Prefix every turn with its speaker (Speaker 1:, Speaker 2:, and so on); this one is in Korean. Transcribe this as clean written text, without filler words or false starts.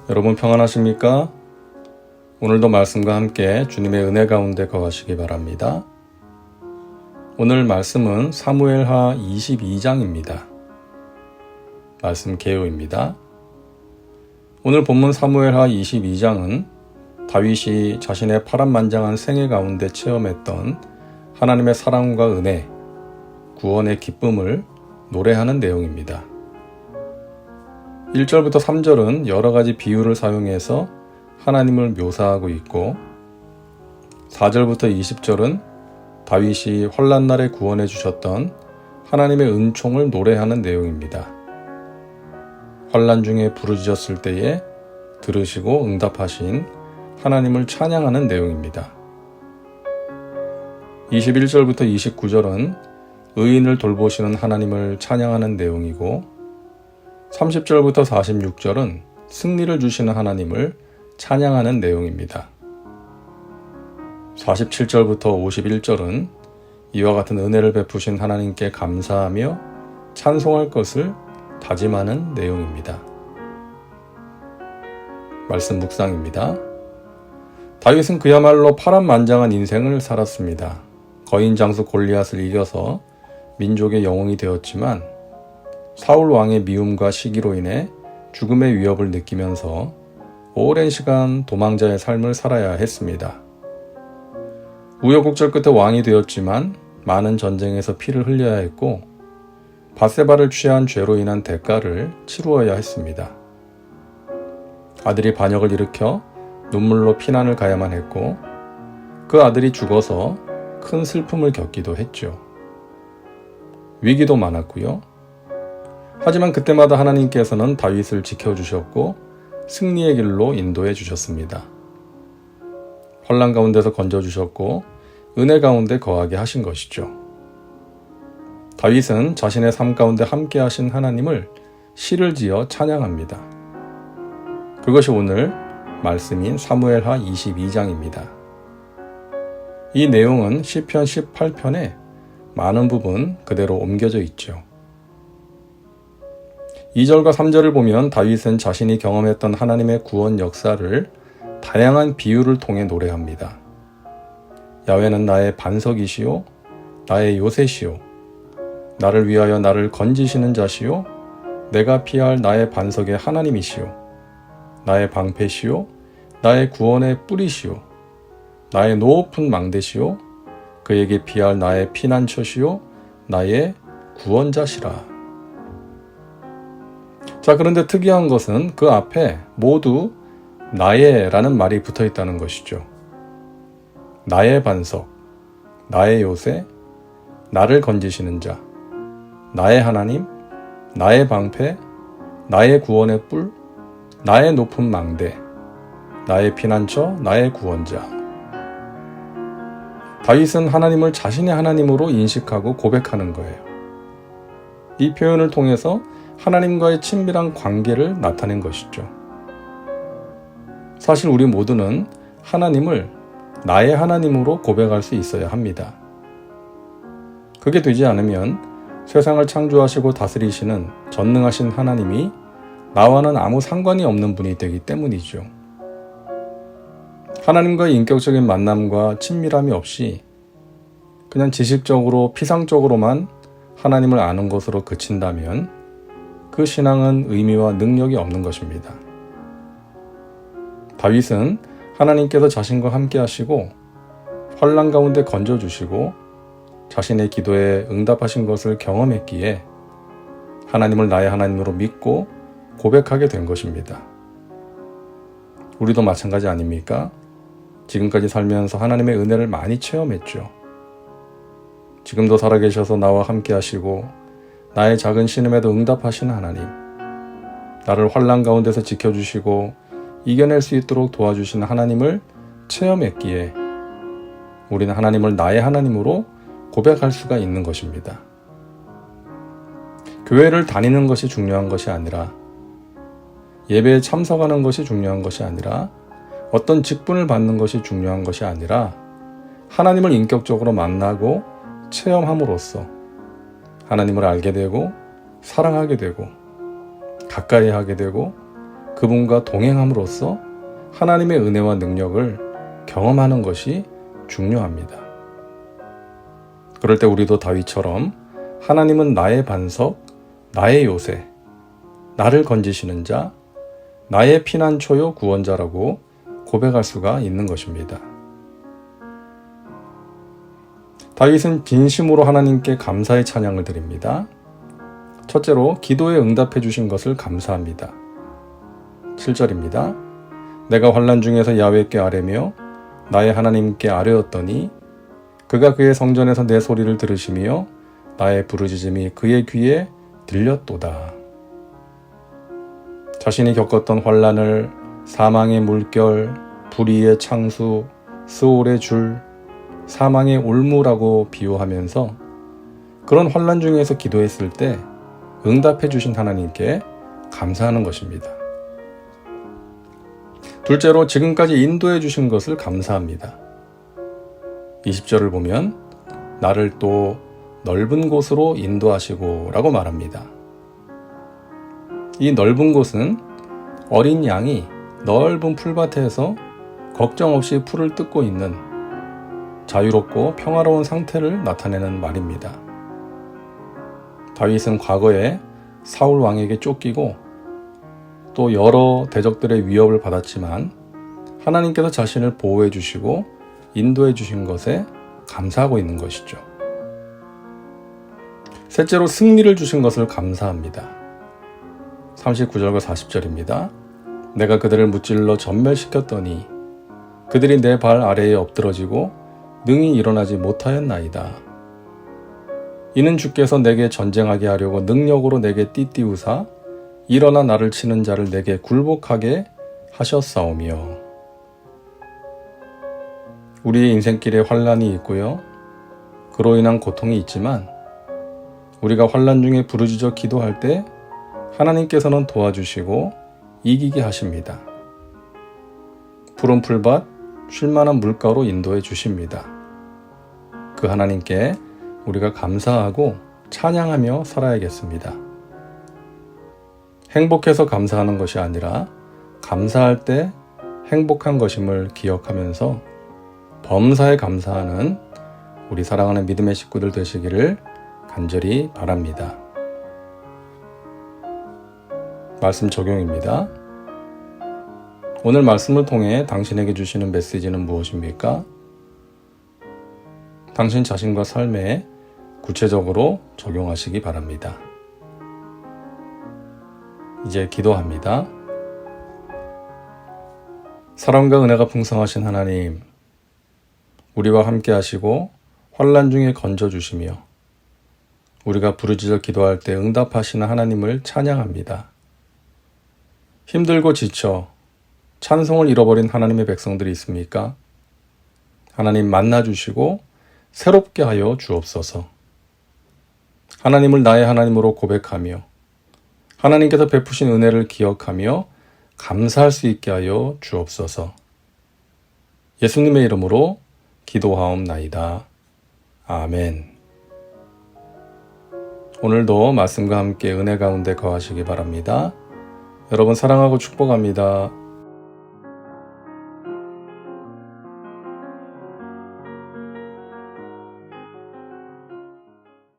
Speaker 1: 여러분 평안하십니까? 오늘도 말씀과 함께 주님의 은혜 가운데 거하시기 바랍니다. 오늘 말씀은 사무엘하 22장입니다. 말씀 개요입니다. 오늘 본문 사무엘하 22장은 다윗이 자신의 파란만장한 생애 가운데 체험했던 하나님의 사랑과 은혜, 구원의 기쁨을 노래하는 내용입니다. 1절부터 3절은 여러 가지 비유를 사용해서 하나님을 묘사하고 있고 4절부터 20절은 다윗이 환난날에 구원해 주셨던 하나님의 은총을 노래하는 내용입니다. 환난 중에 부르짖었을 때에 들으시고 응답하신 하나님을 찬양하는 내용입니다. 21절부터 29절은 의인을 돌보시는 하나님을 찬양하는 내용이고 30절부터 46절은 승리를 주시는 하나님을 찬양하는 내용입니다. 47절부터 51절은 이와 같은 은혜를 베푸신 하나님께 감사하며 찬송할 것을 다짐하는 내용입니다. 말씀 묵상입니다. 다윗은 그야말로 파란만장한 인생을 살았습니다. 거인 장수 골리앗을 이겨서 민족의 영웅이 되었지만 사울 왕의 미움과 시기로 인해 죽음의 위협을 느끼면서 오랜 시간 도망자의 삶을 살아야 했습니다. 우여곡절 끝에 왕이 되었지만 많은 전쟁에서 피를 흘려야 했고 밧세바를 취한 죄로 인한 대가를 치루어야 했습니다. 아들이 반역을 일으켜 눈물로 피난을 가야만 했고 그 아들이 죽어서 큰 슬픔을 겪기도 했죠. 위기도 많았고요. 하지만 그때마다 하나님께서는 다윗을 지켜주셨고 승리의 길로 인도해 주셨습니다. 환난 가운데서 건져주셨고 은혜 가운데 거하게 하신 것이죠. 다윗은 자신의 삶 가운데 함께 하신 하나님을 시를 지어 찬양합니다. 그것이 오늘 말씀인 사무엘하 22장입니다. 이 내용은 시편 18편에 많은 부분 그대로 옮겨져 있죠. 2절과 3절을 보면 다윗은 자신이 경험했던 하나님의 구원 역사를 다양한 비유를 통해 노래합니다. 야훼는 나의 반석이시요 나의 요새시요 나를 위하여 나를 건지시는 자시요 내가 피할 나의 반석의 하나님이시요 나의 방패시요 나의 구원의 뿌리시요 나의 높은 망대시요 그에게 피할 나의 피난처시요 나의 구원자시라. 자, 그런데 특이한 것은 그 앞에 모두 나의 라는 말이 붙어 있다는 것이죠. 나의 반석, 나의 요새, 나를 건지시는 자, 나의 하나님, 나의 방패, 나의 구원의 뿔, 나의 높은 망대, 나의 피난처, 나의 구원자. 다윗은 하나님을 자신의 하나님으로 인식하고 고백하는 거예요. 이 표현을 통해서 하나님과의 친밀한 관계를 나타낸 것이죠. 사실 우리 모두는 하나님을 나의 하나님으로 고백할 수 있어야 합니다. 그게 되지 않으면 세상을 창조하시고 다스리시는 전능하신 하나님이 나와는 아무 상관이 없는 분이 되기 때문이죠. 하나님과의 인격적인 만남과 친밀함이 없이 그냥 지식적으로 피상적으로만 하나님을 아는 것으로 그친다면 그 신앙은 의미와 능력이 없는 것입니다. 다윗은 하나님께서 자신과 함께 하시고 환난 가운데 건져주시고 자신의 기도에 응답하신 것을 경험했기에 하나님을 나의 하나님으로 믿고 고백하게 된 것입니다. 우리도 마찬가지 아닙니까? 지금까지 살면서 하나님의 은혜를 많이 체험했죠. 지금도 살아계셔서 나와 함께 하시고 나의 작은 신음에도 응답하시는 하나님, 나를 환난 가운데서 지켜주시고 이겨낼 수 있도록 도와주시는 하나님을 체험했기에 우리는 하나님을 나의 하나님으로 고백할 수가 있는 것입니다. 교회를 다니는 것이 중요한 것이 아니라 예배에 참석하는 것이 중요한 것이 아니라 어떤 직분을 받는 것이 중요한 것이 아니라 하나님을 인격적으로 만나고 체험함으로써 하나님을 알게 되고 사랑하게 되고 가까이 하게 되고 그분과 동행함으로써 하나님의 은혜와 능력을 경험하는 것이 중요합니다. 그럴 때 우리도 다윗처럼 하나님은 나의 반석, 나의 요새, 나를 건지시는 자, 나의 피난처요 구원자라고 고백할 수가 있는 것입니다. 다윗은 진심으로 하나님께 감사의 찬양을 드립니다. 첫째로 기도에 응답해 주신 것을 감사합니다. 7절입니다. 내가 환난 중에서 야훼께 아뢰며 나의 하나님께 아뢰었더니 그가 그의 성전에서 내 소리를 들으시며 나의 부르짖음이 그의 귀에 들렸도다. 자신이 겪었던 환난을 사망의 물결, 불의의 창수, 스올의 줄, 사망의 올무라고 비유하면서 그런 환난 중에서 기도했을 때 응답해 주신 하나님께 감사하는 것입니다. 둘째로 지금까지 인도해 주신 것을 감사합니다. 20절을 보면 나를 또 넓은 곳으로 인도하시고 라고 말합니다. 이 넓은 곳은 어린 양이 넓은 풀밭에서 걱정 없이 풀을 뜯고 있는 자유롭고 평화로운 상태를 나타내는 말입니다. 다윗은 과거에 사울 왕에게 쫓기고 또 여러 대적들의 위협을 받았지만 하나님께서 자신을 보호해 주시고 인도해 주신 것에 감사하고 있는 것이죠. 셋째로 승리를 주신 것을 감사합니다. 39절과 40절입니다. 내가 그들을 무찔러 전멸시켰더니 그들이 내 발 아래에 엎드러지고 능히 일어나지 못하였나이다. 이는 주께서 내게 전쟁하게 하려고 능력으로 내게 띠띠우사 일어나 나를 치는 자를 내게 굴복하게 하셨사오며. 우리의 인생길에 환난이 있고요. 그로 인한 고통이 있지만 우리가 환난 중에 부르짖어 기도할 때 하나님께서는 도와주시고 이기게 하십니다. 푸른 풀밭, 쉴만한 물가로 인도해 주십니다. 그 하나님께 우리가 감사하고 찬양하며 살아야겠습니다. 행복해서 감사하는 것이 아니라 감사할 때 행복한 것임을 기억하면서 범사에 감사하는 우리 사랑하는 믿음의 식구들 되시기를 간절히 바랍니다. 말씀 적용입니다. 오늘 말씀을 통해 당신에게 주시는 메시지는 무엇입니까? 당신 자신과 삶에 구체적으로 적용하시기 바랍니다. 이제 기도합니다. 사랑과 은혜가 풍성하신 하나님, 우리와 함께 하시고 환난 중에 건져주시며 우리가 부르짖어 기도할 때 응답하시는 하나님을 찬양합니다. 힘들고 지쳐 찬송을 잃어버린 하나님의 백성들이 있습니까? 하나님 만나주시고 새롭게 하여 주옵소서. 하나님을 나의 하나님으로 고백하며 하나님께서 베푸신 은혜를 기억하며 감사할 수 있게 하여 주옵소서. 예수님의 이름으로 기도하옵나이다. 아멘. 오늘도 말씀과 함께 은혜 가운데 거하시기 바랍니다. 여러분 사랑하고 축복합니다.